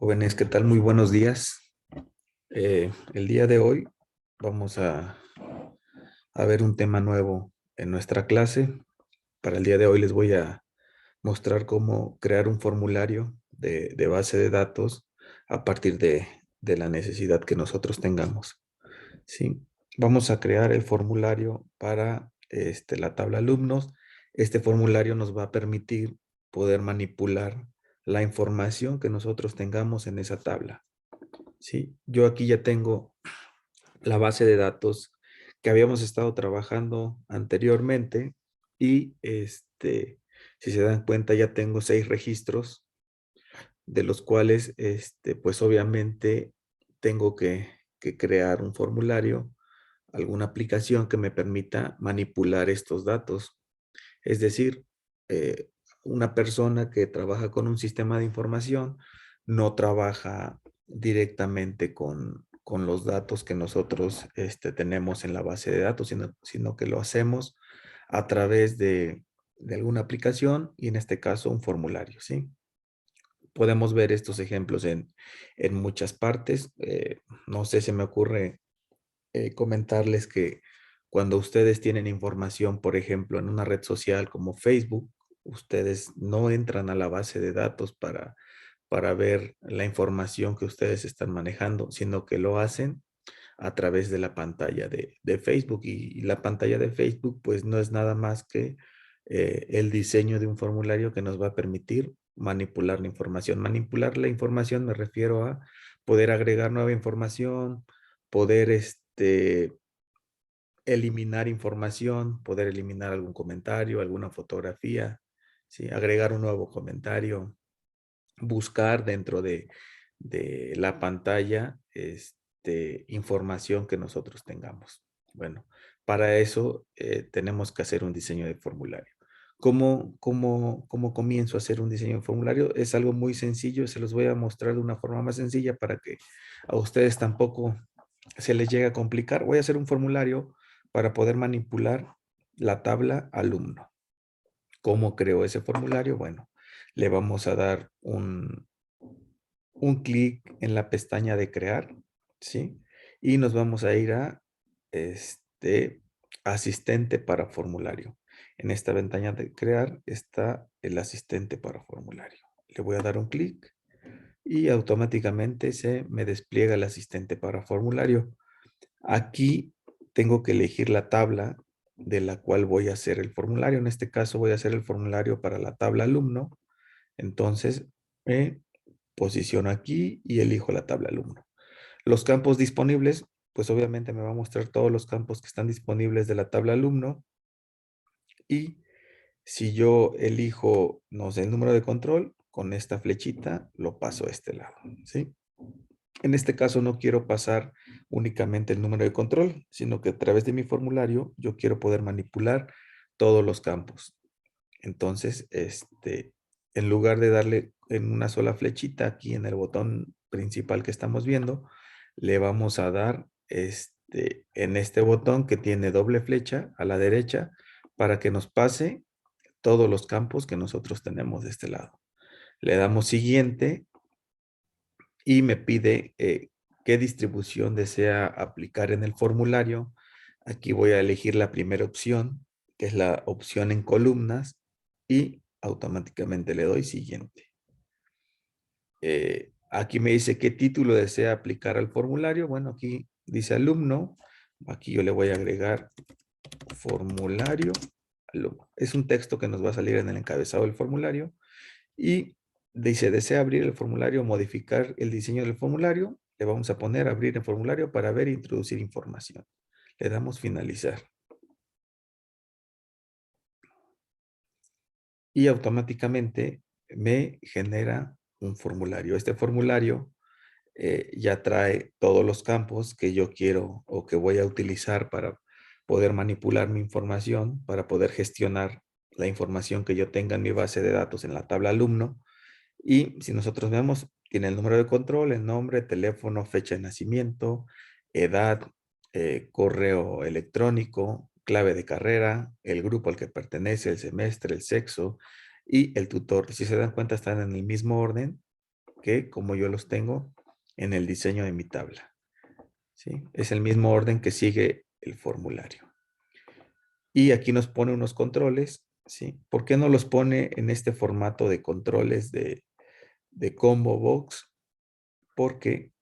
Jóvenes, ¿qué tal? Muy buenos días. El día de hoy vamos a ver un tema nuevo en nuestra clase. Para el día de hoy les voy a mostrar cómo crear un formulario de base de datos a partir de la necesidad que nosotros tengamos. ¿Sí? Vamos a crear el formulario para la tabla alumnos. Este formulario nos va a permitir poder manipular la información que nosotros tengamos en esa tabla. Sí, yo aquí ya tengo la base de datos que habíamos estado trabajando anteriormente y si se dan cuenta ya tengo 6 registros de los cuales pues obviamente tengo que crear un formulario, alguna aplicación que me permita manipular estos datos. Es decir, eh, una persona que trabaja con un sistema de información no trabaja directamente con los datos que nosotros tenemos en la base de datos, sino que lo hacemos a través de alguna aplicación y en este caso un formulario, ¿sí? Podemos ver estos ejemplos en muchas partes. No sé, se me ocurre comentarles que cuando ustedes tienen información, por ejemplo, en una red social como Facebook, ustedes no entran a la base de datos para ver la información que ustedes están manejando, sino que lo hacen a través de la pantalla de Facebook. Y la pantalla de Facebook, pues no es nada más que el diseño de un formulario que nos va a permitir manipular la información. Manipular la información me refiero a poder agregar nueva información, poder eliminar información, poder eliminar algún comentario, alguna fotografía, ¿sí? Agregar un nuevo comentario, buscar dentro de la pantalla información que nosotros tengamos. Bueno, para eso tenemos que hacer un diseño de formulario. ¿Cómo comienzo a hacer un diseño de formulario? Es algo muy sencillo, se los voy a mostrar de una forma más sencilla para que a ustedes tampoco se les llega a complicar. Voy a hacer un formulario para poder manipular la tabla alumno. ¿Cómo creo ese formulario? Bueno, le vamos a dar un clic en la pestaña de crear, ¿sí? Y nos vamos a ir a asistente para formulario. En esta ventana de crear está el asistente para formulario. Le voy a dar un clic y automáticamente se me despliega el asistente para formulario. Aquí tengo que elegir la tabla de la cual voy a hacer el formulario. En este caso voy a hacer el formulario para la tabla alumno. Entonces me posiciono aquí y elijo la tabla alumno. Los campos disponibles, pues obviamente me va a mostrar todos los campos que están disponibles de la tabla alumno. Y si yo elijo, no sé, el número de control, con esta flechita lo paso a este lado, ¿sí? En este caso no quiero pasar únicamente el número de control, sino que a través de mi formulario yo quiero poder manipular todos los campos. Entonces, en lugar de darle en una sola flechita aquí en el botón principal que estamos viendo, le vamos a dar en este botón que tiene doble flecha a la derecha para que nos pase todos los campos que nosotros tenemos de este lado. Le damos siguiente y me pide qué distribución desea aplicar en el formulario. Aquí voy a elegir la primera opción, que es la opción en columnas, y automáticamente le doy siguiente. Aquí me dice qué título desea aplicar al formulario. Bueno, aquí dice alumno. Aquí yo le voy a agregar formulario alumno. Es un texto que nos va a salir en el encabezado del formulario. Y dice, desea abrir el formulario, modificar el diseño del formulario. Le vamos a poner abrir el formulario para ver e introducir información. Le damos finalizar. Y automáticamente me genera un formulario. Este formulario ya trae todos los campos que yo quiero o que voy a utilizar para poder manipular mi información, para poder gestionar la información que yo tenga en mi base de datos en la tabla alumno. Y si nosotros vemos, tiene el número de control, el nombre, teléfono, fecha de nacimiento, edad, correo electrónico, clave de carrera, el grupo al que pertenece, el semestre, el sexo y el tutor. Si se dan cuenta, están en el mismo orden que como yo los tengo en el diseño de mi tabla. ¿Sí? Es el mismo orden que sigue el formulario. Y aquí nos pone unos controles, ¿sí? ¿Por qué no los pone en este formato de controles de combo box? Porque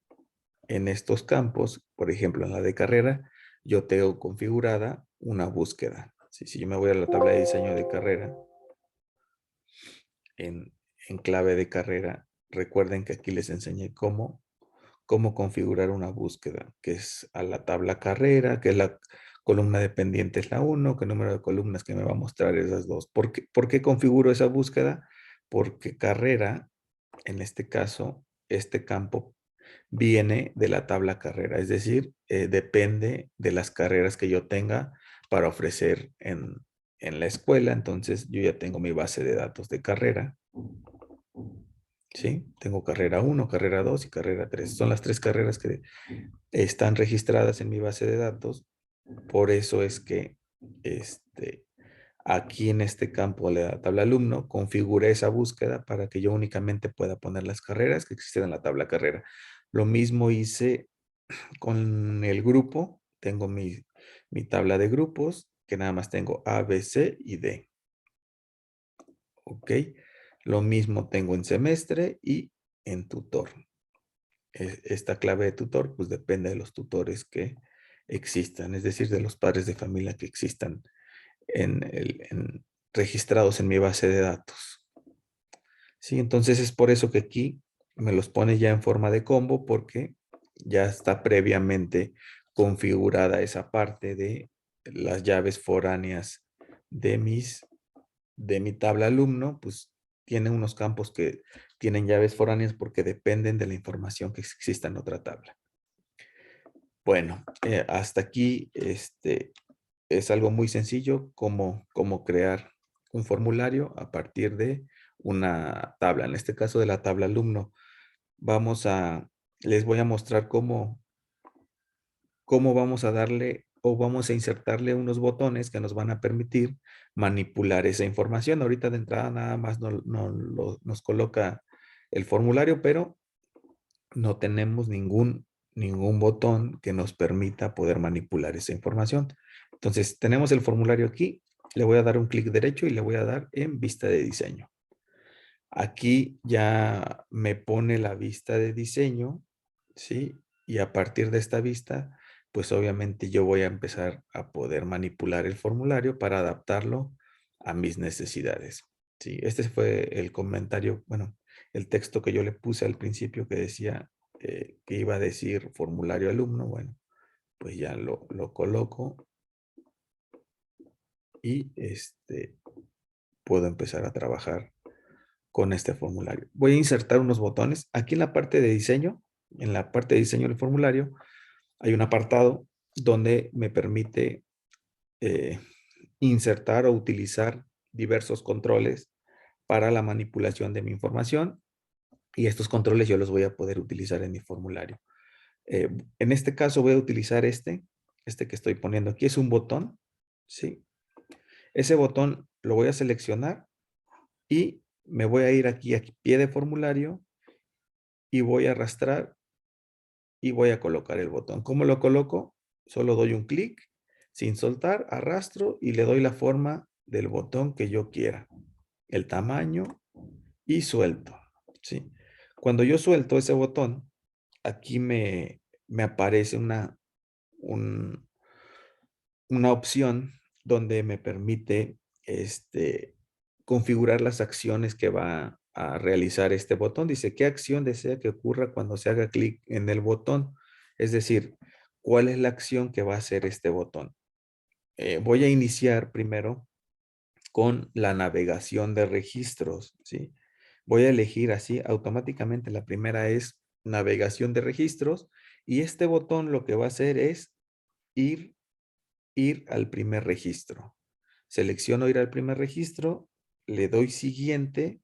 en estos campos, por ejemplo, en la de carrera, yo tengo configurada una búsqueda. ¿Sí? Si yo me voy a la tabla de diseño de carrera, en, en clave de carrera, recuerden que aquí les enseñé cómo configurar una búsqueda, que es a la tabla carrera, que es la columna dependiente es la 1, que el número de columnas que me va a mostrar esas dos. ¿Por qué configuro esa búsqueda? Porque carrera, en este caso, este campo viene de la tabla carrera, es decir, depende de las carreras que yo tenga para ofrecer en la escuela. Entonces yo ya tengo mi base de datos de carrera. ¿Sí? Tengo carrera 1, carrera 2 y carrera 3. Son las tres carreras que están registradas en mi base de datos. Por eso es que aquí en este campo de la tabla alumno configuré esa búsqueda para que yo únicamente pueda poner las carreras que existen en la tabla carrera. Lo mismo hice con el grupo. Tengo mi tabla de grupos que nada más tengo A, B, C y D. ¿Ok? Lo mismo tengo en semestre y en tutor. Esta clave de tutor pues depende de los tutores que existan, es decir, de los padres de familia que existan registrados en mi base de datos. Sí, entonces es por eso que aquí me los pone ya en forma de combo porque ya está previamente configurada esa parte de las llaves foráneas de mi tabla alumno, pues tiene unos campos que tienen llaves foráneas porque dependen de la información que exista en otra tabla. Bueno, hasta aquí es algo muy sencillo como crear un formulario a partir de una tabla. En este caso de la tabla alumno, les voy a mostrar cómo vamos a darle o vamos a insertarle unos botones que nos van a permitir manipular esa información. Ahorita de entrada nada más nos coloca el formulario, pero no tenemos ningún botón que nos permita poder manipular esa información. Entonces, tenemos el formulario aquí. Le voy a dar un clic derecho y le voy a dar en vista de diseño. Aquí ya me pone la vista de diseño, ¿sí? Y a partir de esta vista, pues obviamente yo voy a empezar a poder manipular el formulario para adaptarlo a mis necesidades, ¿sí? Este fue el comentario, bueno, el texto que yo le puse al principio que decía que iba a decir formulario alumno. Bueno, pues ya lo coloco y puedo empezar a trabajar con este formulario. Voy a insertar unos botones. Aquí en la parte de diseño, en la parte de diseño del formulario, hay un apartado donde me permite eh, insertar o utilizar diversos controles para la manipulación de mi información, y estos controles yo los voy a poder utilizar en mi formulario. En este caso voy a utilizar este que estoy poniendo aquí, es un botón, ¿sí? Ese botón lo voy a seleccionar y me voy a ir aquí a pie de formulario y voy a arrastrar y voy a colocar el botón. ¿Cómo lo coloco? Solo doy un clic, sin soltar, arrastro y le doy la forma del botón que yo quiera, el tamaño y suelto, ¿sí? Cuando yo suelto ese botón, aquí me aparece un- una opción donde me permite configurar las acciones que va a realizar este botón. Dice, ¿qué acción desea que ocurra cuando se haga clic en el botón? Es decir, ¿cuál es la acción que va a hacer este botón? Voy a iniciar primero con la navegación de registros, ¿sí? Voy a elegir así, automáticamente la primera es navegación de registros, y este botón lo que va a hacer es ir al primer registro. Selecciono ir al primer registro, le doy siguiente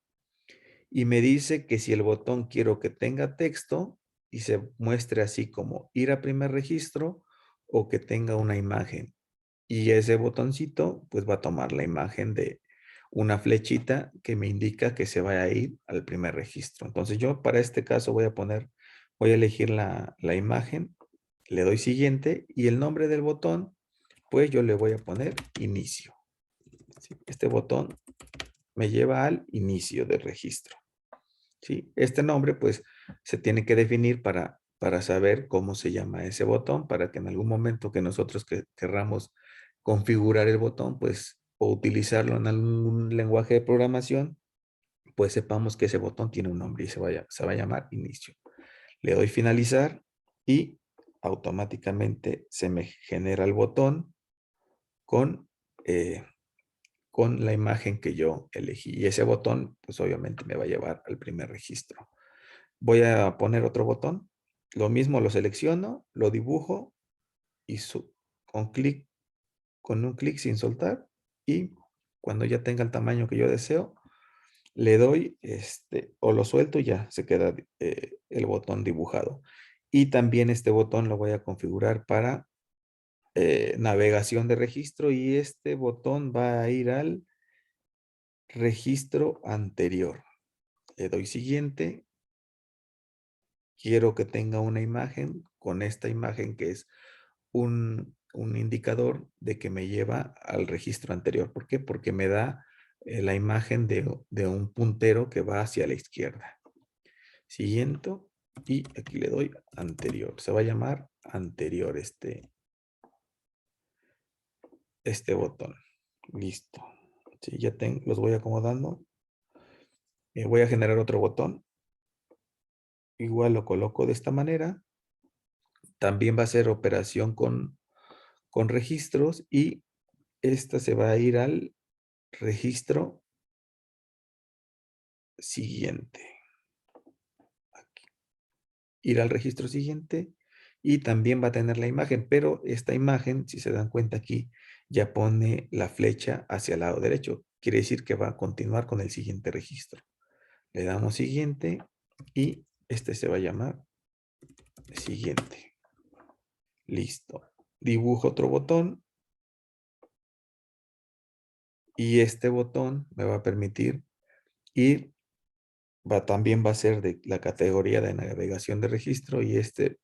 y me dice que si el botón quiero que tenga texto y se muestre así como ir a primer registro, o que tenga una imagen. Y ese botoncito pues va a tomar la imagen de una flechita que me indica que se vaya a ir al primer registro. Entonces yo para este caso voy a elegir la imagen, le doy siguiente y el nombre del botón, pues yo le voy a poner inicio. ¿Sí? Este botón me lleva al inicio del registro. ¿Sí? Este nombre pues se tiene que definir para saber cómo se llama ese botón, para que en algún momento que nosotros querramos configurar el botón, pues, o utilizarlo en algún lenguaje de programación, pues sepamos que ese botón tiene un nombre y se va a llamar inicio. Le doy finalizar y automáticamente se me genera el botón con, eh, con la imagen que yo elegí. Y ese botón, pues obviamente me va a llevar al primer registro. Voy a poner otro botón. Lo mismo lo selecciono, lo dibujo y con clic, con un clic sin soltar. Y cuando ya tenga el tamaño que yo deseo, le doy o lo suelto y ya se queda el botón dibujado. Y también este botón lo voy a configurar para navegación de registro y este botón va a ir al registro anterior. Le doy siguiente. Quiero que tenga una imagen con esta imagen que es un indicador de que me lleva al registro anterior. ¿Por qué? Porque me da la imagen de un puntero que va hacia la izquierda. Siguiente y aquí le doy anterior. Se va a llamar anterior este botón. Listo. Sí, ya los voy acomodando. Voy a generar otro botón. Igual lo coloco de esta manera. También va a ser operación con registros y esta se va a ir al registro siguiente. Aquí. Ir al registro siguiente y también va a tener la imagen, pero esta imagen, si se dan cuenta aquí, ya pone la flecha hacia el lado derecho. Quiere decir que va a continuar con el siguiente registro. Le damos siguiente y este se va a llamar siguiente. Listo. Dibujo otro botón y este botón me va a permitir ir, también va a ser de la categoría de navegación de registro y este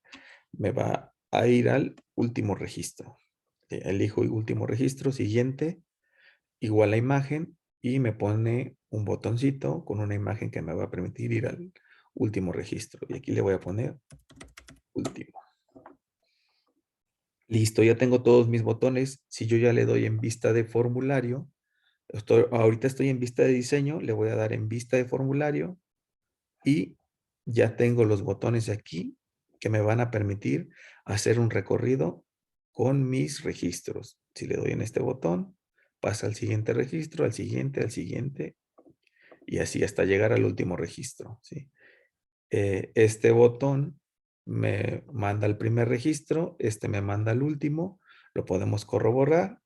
me va a ir al último registro. Elijo el último registro, siguiente, igual la imagen y me pone un botoncito con una imagen que me va a permitir ir al último registro. Y aquí le voy a poner último. Listo, ya tengo todos mis botones. Si yo ya le doy en vista de formulario, ahorita estoy en vista de diseño, le voy a dar en vista de formulario y ya tengo los botones aquí que me van a permitir hacer un recorrido con mis registros. Si le doy en este botón, pasa al siguiente registro, al siguiente y así hasta llegar al último registro. ¿Sí? Este botón me manda al primer registro, este me manda al último, lo podemos corroborar.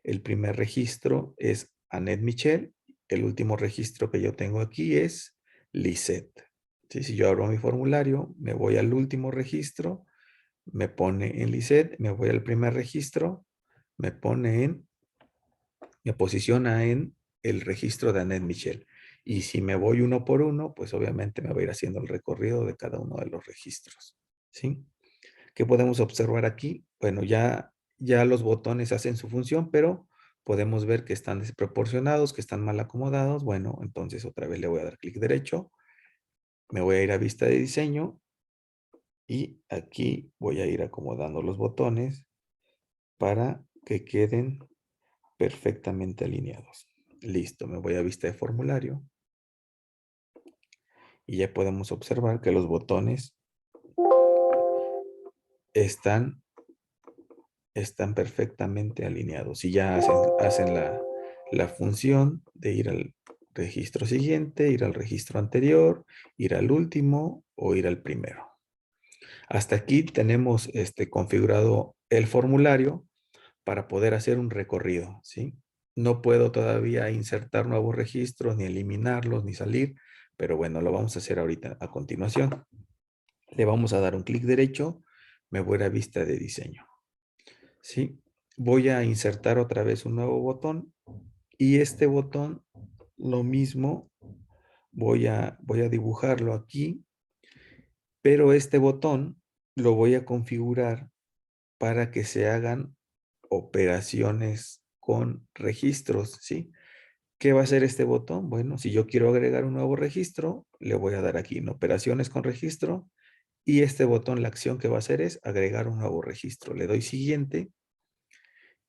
El primer registro es Annette Michel, el último registro que yo tengo aquí es Lisette. ¿Sí? Si yo abro mi formulario, me voy al último registro, me pone en Lisette, me voy al primer registro, me posiciona en el registro de Annette Michel. Y si me voy uno por uno, pues obviamente me va a ir haciendo el recorrido de cada uno de los registros. ¿Sí? ¿Qué podemos observar aquí? Bueno, ya los botones hacen su función, pero podemos ver que están desproporcionados, que están mal acomodados. Bueno, entonces otra vez le voy a dar clic derecho. Me voy a ir a vista de diseño y aquí voy a ir acomodando los botones para que queden perfectamente alineados. Listo, me voy a vista de formulario y ya podemos observar que los botones están perfectamente alineados y ya hacen la función de ir al registro siguiente, ir al registro anterior, ir al último o ir al primero. Hasta aquí tenemos configurado el formulario para poder hacer un recorrido, ¿sí? No puedo todavía insertar nuevos registros, ni eliminarlos, ni salir, pero bueno, lo vamos a hacer ahorita a continuación. Le vamos a dar un clic derecho, me voy a vista de diseño. ¿Sí? Voy a insertar otra vez un nuevo botón Y este botón, lo mismo, voy a dibujarlo aquí, pero este botón lo voy a configurar para que se hagan operaciones con registros, ¿sí? ¿Qué va a hacer este botón? Bueno, si yo quiero agregar un nuevo registro, le voy a dar aquí en operaciones con registro y este botón, la acción que va a hacer es agregar un nuevo registro. Le doy siguiente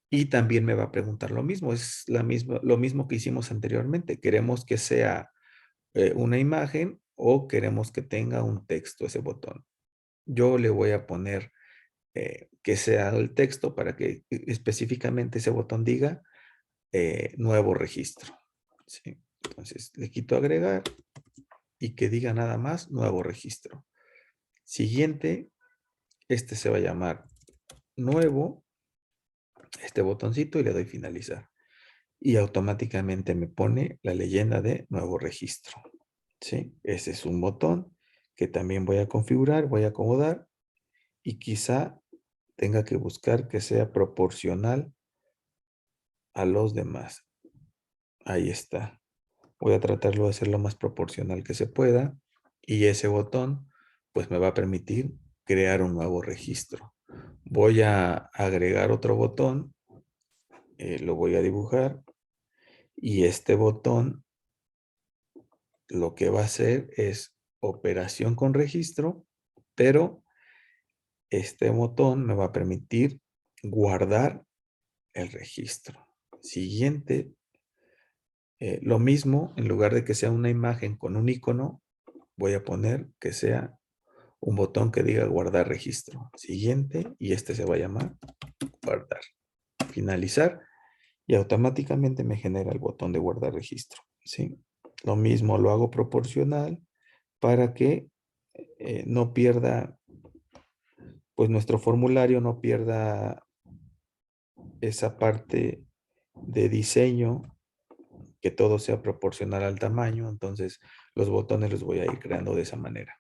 y también me va a preguntar lo mismo. Es lo mismo que hicimos anteriormente. Queremos que sea una imagen o queremos que tenga un texto ese botón. Yo le voy a poner que sea el texto para que específicamente ese botón diga nuevo registro. ¿Sí? Entonces le quito agregar y que diga nada más nuevo registro. Siguiente, este se va a llamar nuevo, este botoncito y le doy finalizar. Y automáticamente me pone la leyenda de nuevo registro. ¿Sí? Ese es un botón que también voy a configurar, voy a acomodar y quizá tenga que buscar que sea proporcional a los demás. Ahí está. Voy a tratarlo de hacer lo más proporcional que se pueda y ese botón pues me va a permitir crear un nuevo registro. Voy a agregar otro botón, lo voy a dibujar y este botón lo que va a hacer es operación con registro, pero este botón me va a permitir guardar el registro. Siguiente, lo mismo, en lugar de que sea una imagen con un icono, voy a poner que sea un botón que diga guardar registro. Siguiente, y este se va a llamar guardar. Finalizar, y automáticamente me genera el botón de guardar registro. ¿Sí? Lo mismo lo hago proporcional para que no pierda, pues nuestro formulario no pierda esa parte de diseño, que todo sea proporcional al tamaño. Entonces los botones los voy a ir creando de esa manera.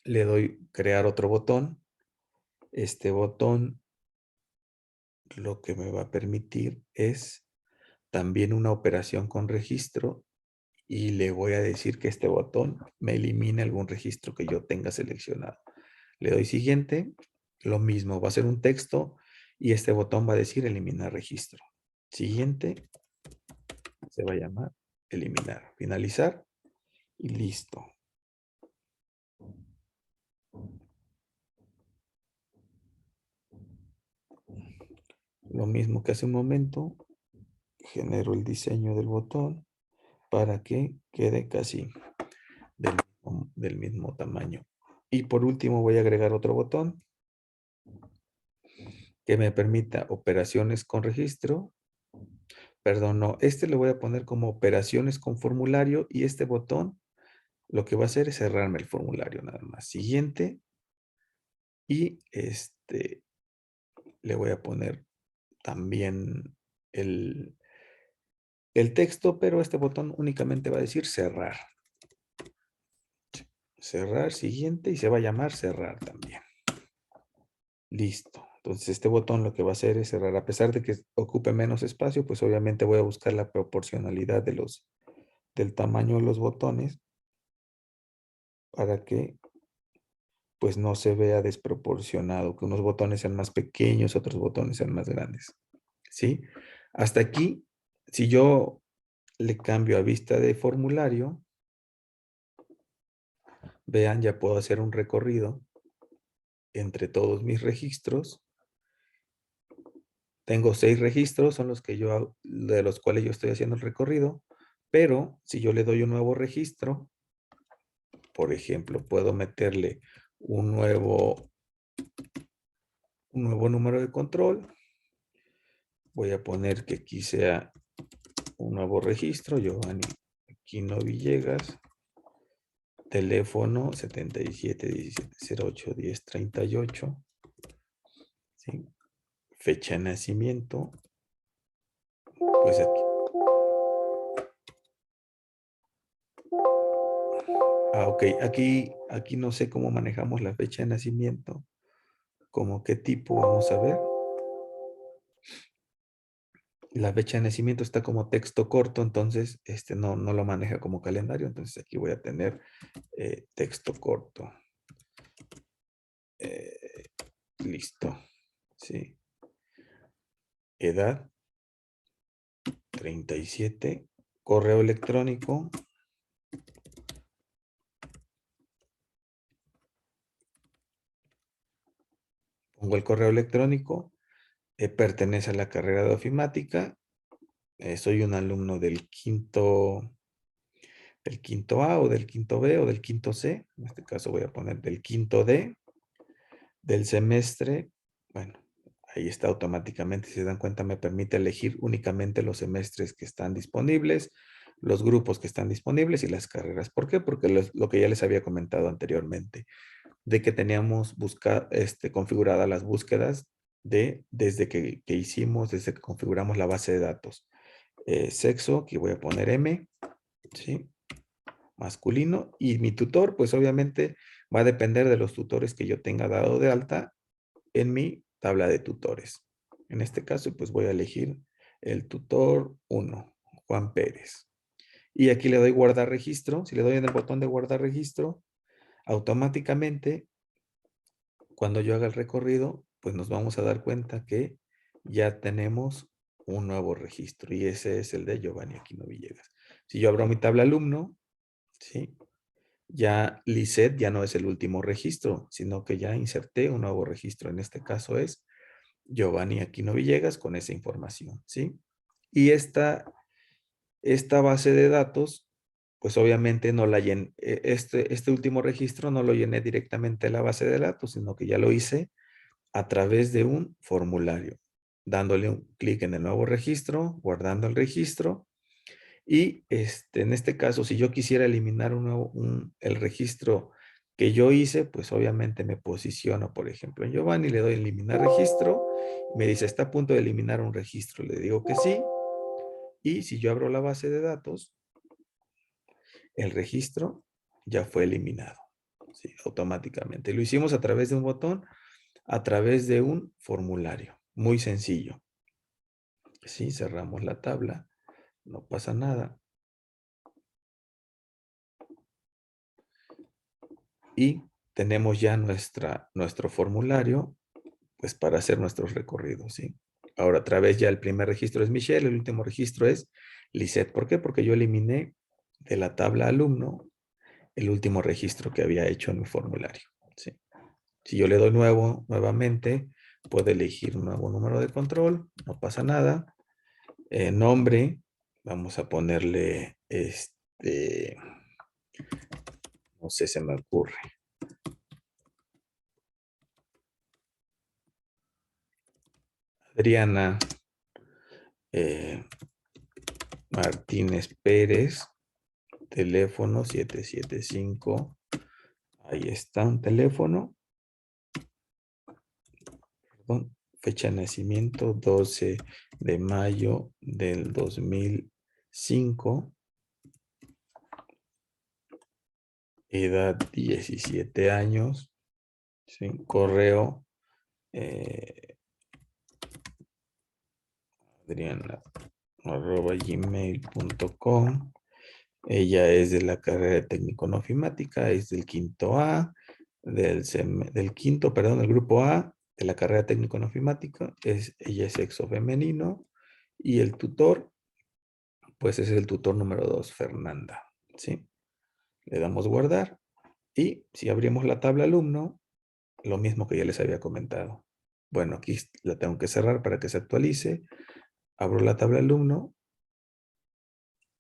Le doy crear otro botón. Este botón lo que me va a permitir es también una operación con registro y le voy a decir que este botón me elimine algún registro que yo tenga seleccionado. Le doy siguiente, lo mismo, va a ser un texto y este botón va a decir eliminar registro. Siguiente, se va a llamar eliminar. Finalizar y listo. Lo mismo que hace un momento, genero el diseño del botón para que quede casi del mismo tamaño. Y por último voy a agregar otro botón que me permita operaciones con registro. Perdón, no, este le voy a poner como operaciones con formulario y este botón lo que va a hacer es cerrarme el formulario nada más. Siguiente. Y le voy a poner también el, el texto, pero este botón únicamente va a decir cerrar. Cerrar, siguiente, y se va a llamar cerrar también. Listo. Entonces este botón lo que va a hacer es cerrar. A pesar de que ocupe menos espacio, pues obviamente voy a buscar la proporcionalidad del tamaño de los botones para que pues no se vea desproporcionado, que unos botones sean más pequeños, otros botones sean más grandes. ¿Sí? Hasta aquí, si yo le cambio a vista de formulario, vean, ya puedo hacer un recorrido entre todos mis registros. Tengo 6 registros, son los que de los cuales yo estoy haciendo el recorrido, pero si yo le doy un nuevo registro, por ejemplo, puedo meterle un nuevo número de control. Voy a poner que aquí sea un nuevo registro, Giovanni Aquino Villegas, teléfono 7717081038, ¿sí? Fecha de nacimiento, pues aquí. Ok, aquí no sé cómo manejamos la fecha de nacimiento, como qué tipo, vamos a ver. La fecha de nacimiento está como texto corto, entonces no lo maneja como calendario. Entonces aquí voy a tener texto corto. Listo. Sí. Edad 37. Correo electrónico. Pongo el correo electrónico. Pertenece a la carrera de ofimática. Soy un alumno del quinto A o del quinto B o del quinto C. En este caso voy a poner del quinto D del semestre. Bueno, ahí está automáticamente. Si se dan cuenta, me permite elegir únicamente los semestres que están disponibles, los grupos que están disponibles y las carreras. ¿Por qué? Porque lo que ya les había comentado anteriormente, de que teníamos configuradas las búsquedas desde que hicimos, desde que configuramos la base de datos. Sexo, aquí voy a poner M, ¿sí? Masculino, y mi tutor, pues obviamente va a depender de los tutores que yo tenga dado de alta en mi tabla de tutores. En este caso, pues voy a elegir el tutor 1, Juan Pérez. Y aquí le doy guardar registro. Si le doy en el botón de guardar registro, automáticamente, cuando yo haga el recorrido, pues nos vamos a dar cuenta que ya tenemos un nuevo registro y ese es el de Giovanni Aquino Villegas. Si yo abro mi tabla alumno, ¿sí? Ya Lisset ya no es el último registro, sino que ya inserté un nuevo registro. En este caso es Giovanni Aquino Villegas con esa información, ¿sí? Y esta base de datos, pues obviamente no la llené, este último registro no lo llené directamente en la base de datos, sino que ya lo hice a través de un formulario, dándole un clic en el nuevo registro, guardando el registro. Y en este caso, si yo quisiera eliminar el registro que yo hice, pues obviamente me posiciono, por ejemplo, en Giovanni, le doy eliminar registro, me dice, está a punto de eliminar un registro, le digo que sí, y si yo abro la base de datos, el registro ya fue eliminado, ¿sí? Automáticamente. Lo hicimos a través de un botón, a través de un formulario, muy sencillo. Sí, cerramos la tabla, no pasa nada. Y tenemos ya nuestro formulario, pues para hacer nuestros recorridos, ¿sí? Ahora, otra vez ya el primer registro es Michelle, el último registro es Lisette. ¿Por qué? Porque yo eliminé de la tabla alumno el último registro que había hecho en mi formulario, ¿sí? Si yo le doy nuevamente, puedo elegir un nuevo número de control, no pasa nada. Nombre, vamos a ponerle, no sé, se me ocurre. Adriana Martínez Pérez, teléfono 775. Ahí está un teléfono. Perdón, fecha de nacimiento 12 de mayo del 2005. Edad 17 años. ¿Sí? Correo adriana@gmail.com. Ella es de la carrera de técnico en ofimática, es del quinto A, del quinto, perdón, del grupo A, de la carrera de técnico en ofimática. Ella es sexo femenino y el tutor, pues es el tutor número 2, Fernanda. ¿Sí? Le damos guardar y si abrimos la tabla alumno, lo mismo que ya les había comentado. Bueno, aquí la tengo que cerrar para que se actualice. Abro la tabla alumno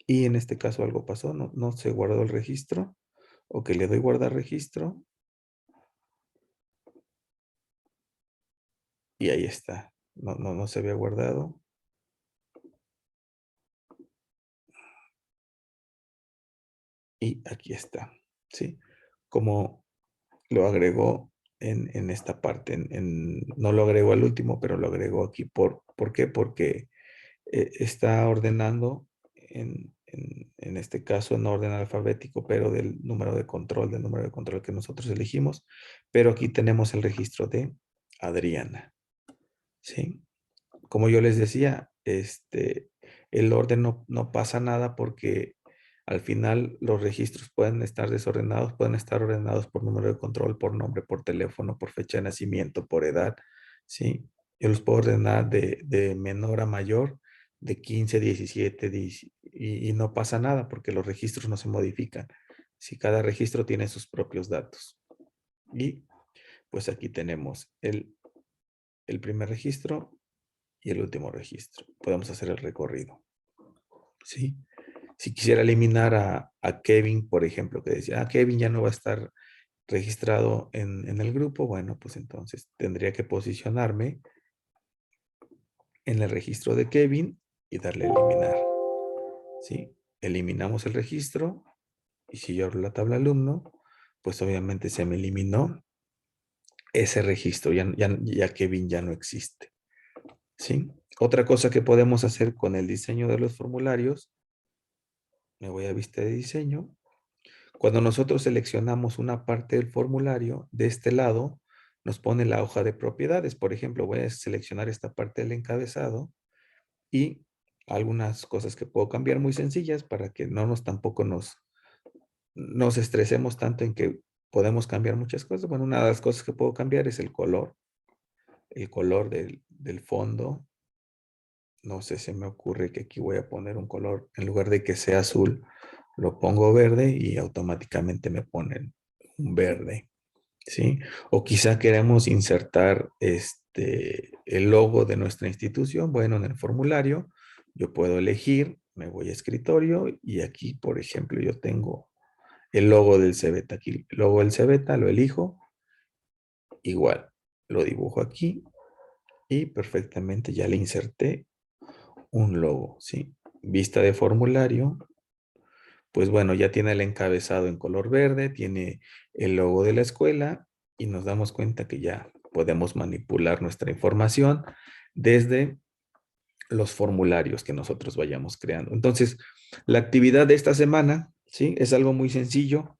y en este caso algo pasó, no se guardó el registro. O que le doy guardar registro y ahí está. No se había guardado. Y aquí está. ¿Sí? Como lo agregó en esta parte. No lo agregó al último, pero lo agregó aquí. ¿Por qué? Porque está ordenando en este caso en orden alfabético, pero del número de control que nosotros elegimos. Pero aquí tenemos el registro de Adriana. ¿Sí? Como yo les decía, el orden no pasa nada porque al final los registros pueden estar desordenados, pueden estar ordenados por número de control, por nombre, por teléfono, por fecha de nacimiento, por edad, ¿sí? Yo los puedo ordenar de menor a mayor, de 15, 17, 10, y no pasa nada porque los registros no se modifican. Si cada registro tiene sus propios datos. Y pues aquí tenemos el primer registro y el último registro. Podemos hacer el recorrido, ¿sí? Si quisiera eliminar a Kevin, por ejemplo, que decía, Kevin ya no va a estar registrado en el grupo, bueno, pues entonces tendría que posicionarme en el registro de Kevin y darle a eliminar, ¿sí? Eliminamos el registro y si yo abro la tabla alumno, pues obviamente se me eliminó ese registro, ya Kevin ya no existe, ¿sí? Otra cosa que podemos hacer con el diseño de los formularios, me voy a vista de diseño. Cuando nosotros seleccionamos una parte del formulario, de este lado nos pone la hoja de propiedades. Por ejemplo, voy a seleccionar esta parte del encabezado y algunas cosas que puedo cambiar muy sencillas para que no tampoco nos estresemos tanto en que podemos cambiar muchas cosas. Bueno, una de las cosas que puedo cambiar es el color del fondo. No sé, se me ocurre que aquí voy a poner un color, en lugar de que sea azul, lo pongo verde y automáticamente me ponen un verde, ¿sí? O quizá queremos insertar el logo de nuestra institución. Bueno, en el formulario yo puedo elegir, me voy a escritorio y aquí, por ejemplo, yo tengo el logo del CEBETA. Aquí el logo del CEBETA lo elijo, igual, lo dibujo aquí y perfectamente ya le inserté un logo, ¿sí? Vista de formulario, pues bueno, ya tiene el encabezado en color verde, tiene el logo de la escuela y nos damos cuenta que ya podemos manipular nuestra información desde los formularios que nosotros vayamos creando. Entonces, la actividad de esta semana, ¿sí? Es algo muy sencillo.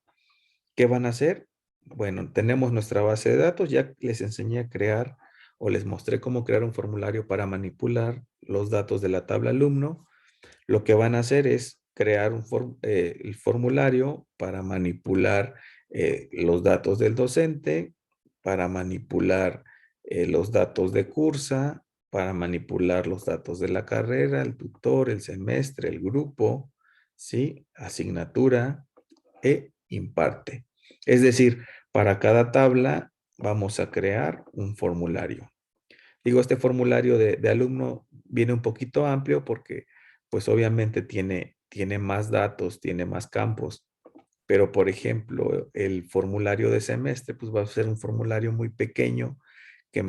¿Qué van a hacer? Bueno, tenemos nuestra base de datos, ya les enseñé a crear o les mostré cómo crear un formulario para manipular los datos de la tabla alumno. Lo que van a hacer es crear el formulario para manipular los datos del docente, para manipular los datos de cursa, para manipular los datos de la carrera, el tutor, el semestre, el grupo, ¿sí? Asignatura e imparte. Es decir, para cada tabla vamos a crear un formulario. Digo, este formulario de alumno viene un poquito amplio porque pues obviamente tiene más datos, tiene más campos, pero por ejemplo, el formulario de semestre pues va a ser un formulario muy pequeño que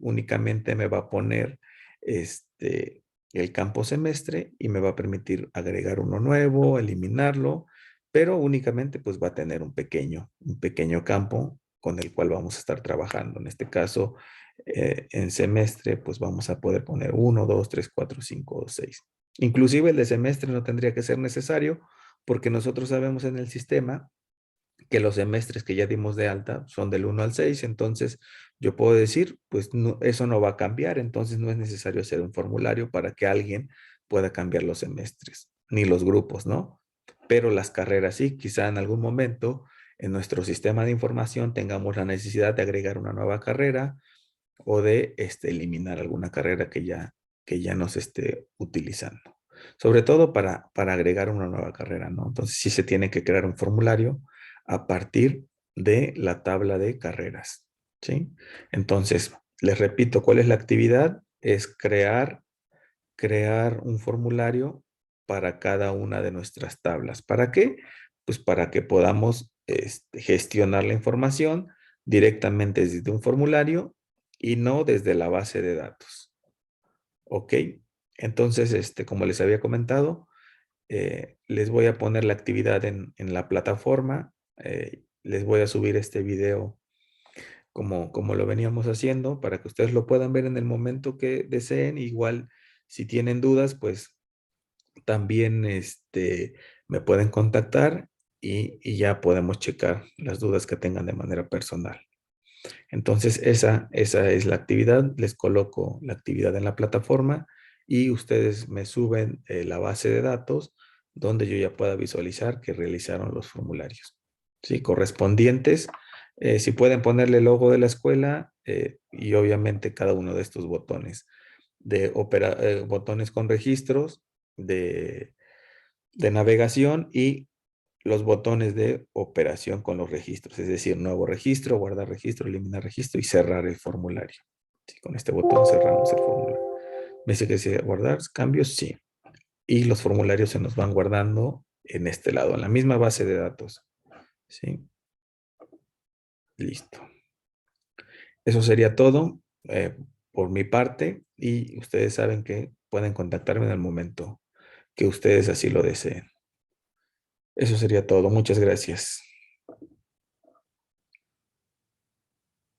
únicamente me va a poner el campo semestre y me va a permitir agregar uno nuevo, eliminarlo, pero únicamente pues va a tener un pequeño campo con el cual vamos a estar trabajando. En este caso, en semestre, pues vamos a poder poner 1, 2, 3, 4, 5 o 6. Inclusive el de semestre no tendría que ser necesario porque nosotros sabemos en el sistema que los semestres que ya dimos de alta son del 1 al 6, entonces yo puedo decir, pues eso no va a cambiar, entonces no es necesario hacer un formulario para que alguien pueda cambiar los semestres, ni los grupos, ¿no? Pero las carreras sí, quizá en algún momento en nuestro sistema de información tengamos la necesidad de agregar una nueva carrera o de eliminar alguna carrera que ya no se esté utilizando. Sobre todo para agregar una nueva carrera, ¿no? Entonces sí se tiene que crear un formulario a partir de la tabla de carreras, ¿sí? Entonces, les repito, ¿cuál es la actividad? Es crear un formulario para cada una de nuestras tablas. ¿Para qué? Pues para que podamos gestionar la información directamente desde un formulario y no desde la base de datos. ¿Ok? Entonces, como les había comentado, les voy a poner la actividad en la plataforma. Les voy a subir este video como lo veníamos haciendo para que ustedes lo puedan ver en el momento que deseen. Igual, si tienen dudas, pues también me pueden contactar y ya podemos checar las dudas que tengan de manera personal. Entonces, esa es la actividad. Les coloco la actividad en la plataforma y ustedes me suben la base de datos donde yo ya pueda visualizar que realizaron los formularios, ¿sí? Correspondientes. Si pueden ponerle el logo de la escuela y obviamente cada uno de estos botones botones con registros de navegación y los botones de operación con los registros, es decir, nuevo registro, guardar registro, eliminar registro y cerrar el formulario. Sí, con este botón cerramos el formulario. Me dice que si guardar cambios, sí. Y los formularios se nos van guardando en este lado, en la misma base de datos. ¿Sí? Listo. Eso sería todo por mi parte y ustedes saben que pueden contactarme en el momento que ustedes así lo deseen. Eso sería todo. Muchas gracias.